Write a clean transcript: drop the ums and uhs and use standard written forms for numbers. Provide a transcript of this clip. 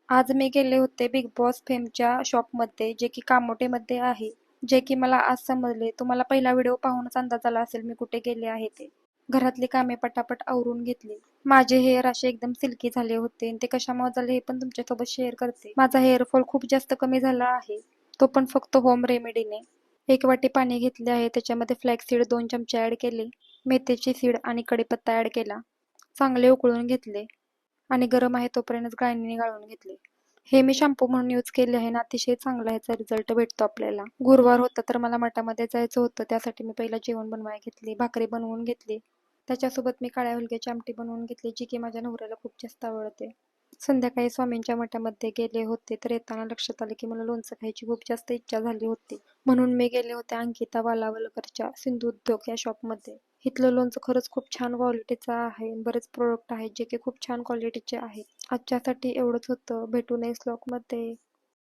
आज मी गेले होते बिग बॉस फेमच्या शॉपमध्ये, जे की कामोठेमध्ये आहे. जे की मला आज समजले. तुम्हाला पहिला व्हिडिओ पाहूनच अंदाज आला असेल मी कुठे गेले आहे ते. घरातली कामे पटापट आवरून घेतली. माझे हेअर असे एकदम सिल्की झाले होते आणि ते कशामुळे झाले हे पण तुमच्यासोबत शेअर करते. माझा हेअरफॉल खूप जास्त कमी झाला आहे, तो पण फक्त होम रेमेडीने. 1 वाटी पाणी घेतले आहे, त्याच्यामध्ये फ्लॅक्स सीड 2 चमचे ऍड केले, मेथीची सीड आणि कढीपत्ता ऍड केला. चांगले उकळून घेतले आणि गरम आहे तोपर्यंत गाळणीने गाळून घेतले. हे मी शॅम्पू म्हणून यूज केले आहे आणि अतिशय चांगला ह्याचा रिझल्ट भेटतो आपल्याला. गुरुवार होता तर मला मठामध्ये जायचं होतं, त्यासाठी मी पहिला जेवण बनवायला घेतले, भाकरी बनवून घेतली. त्याच्यासोबत मी काळ्या हुलग्याची आमटी बनवून घेतली, जी की माझ्या नवऱ्याला खूप जास्त आवडते. संध्याकाळी स्वामींच्या मठामध्ये गेले होते तर येताना लक्षात आले की मला लोणचं खायची खूप जास्त इच्छा झाली होती. म्हणून मी गेले होते अंकिता वालावलकरच्या सिंधू उद्योग या शॉपमध्ये. इथलं लोणचं खरंच खूप छान क्वालिटीचं आहे. बरेच प्रोडक्ट आहेत जे की खूप छान क्वालिटीचे आहेत. आजच्यासाठी एवढंच होतं. भेटू नेक्स्ट व्लॉगमध्ये.